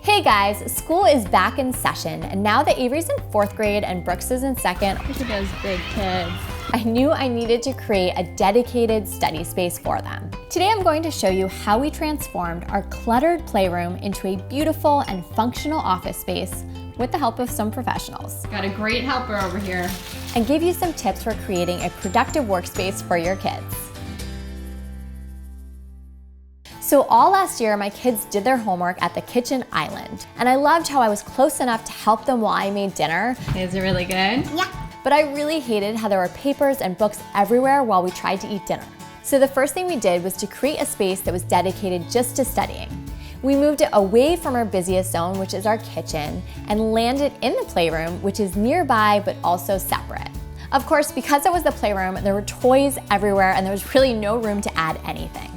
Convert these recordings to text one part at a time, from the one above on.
Hey guys, school is back in session, and now that Avery's in 4th grade and Brooks is in 2nd, look at those big kids. I knew I needed to create a dedicated study space for them. Today I'm going to show you how we transformed our cluttered playroom into a beautiful and functional office space with the help of some professionals. Got a great helper over here. And give you some tips for creating a productive workspace for your kids. So all last year, my kids did their homework at the kitchen island, and I loved how I was close enough to help them while I made dinner. Is it really good? Yeah. But I really hated how there were papers and books everywhere while we tried to eat dinner. So the first thing we did was to create a space that was dedicated just to studying. We moved it away from our busiest zone, which is our kitchen, and landed in the playroom, which is nearby but also separate. Of course, because it was the playroom, there were toys everywhere and there was really no room to add anything.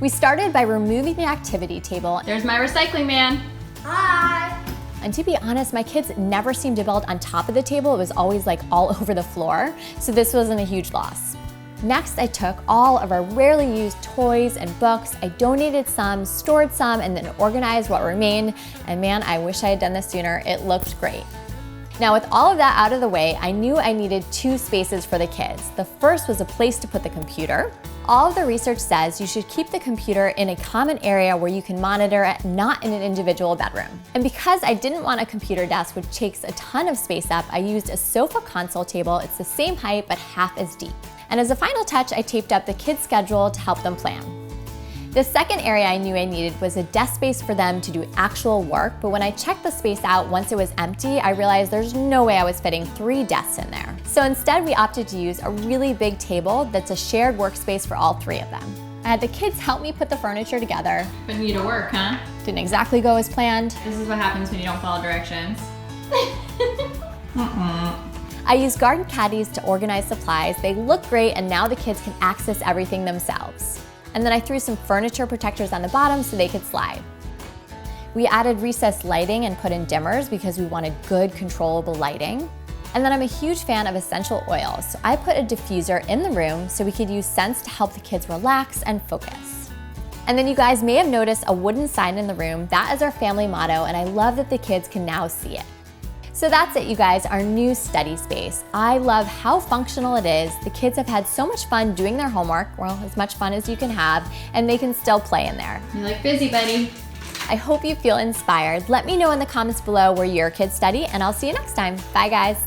We started by removing the activity table. There's my recycling man. Hi! And to be honest, my kids never seemed to build on top of the table. It was always like all over the floor, so this wasn't a huge loss. Next, I took all of our rarely used toys and books. I donated some, stored some, and then organized what remained. And man, I wish I had done this sooner. It looked great. Now, with all of that out of the way, I knew I needed 2 spaces for the kids. The first was a place to put the computer. All of the research says you should keep the computer in a common area where you can monitor it, not in an individual bedroom. And because I didn't want a computer desk which takes a ton of space up, I used a sofa console table. It's the same height but half as deep. And as a final touch, I taped up the kids' schedule to help them plan. The second area I knew I needed was a desk space for them to do actual work, but when I checked the space out once it was empty, I realized there's no way I was fitting 3 desks in there. So instead, we opted to use a really big table that's a shared workspace for all 3 of them. I had the kids help me put the furniture together. Putting you to work, huh? Didn't exactly go as planned. This is what happens when you don't follow directions. I used garden caddies to organize supplies. They look great, and now the kids can access everything themselves. And then I threw some furniture protectors on the bottom so they could slide. We added recessed lighting and put in dimmers because we wanted good, controllable lighting. And then I'm a huge fan of essential oils, so I put a diffuser in the room so we could use scents to help the kids relax and focus. And then you guys may have noticed a wooden sign in the room. That is our family motto, and I love that the kids can now see it. So that's it, you guys, our new study space. I love how functional it is. The kids have had so much fun doing their homework, well, as much fun as you can have, and they can still play in there. You like busy, buddy. I hope you feel inspired. Let me know in the comments below where your kids study, and I'll see you next time. Bye, guys.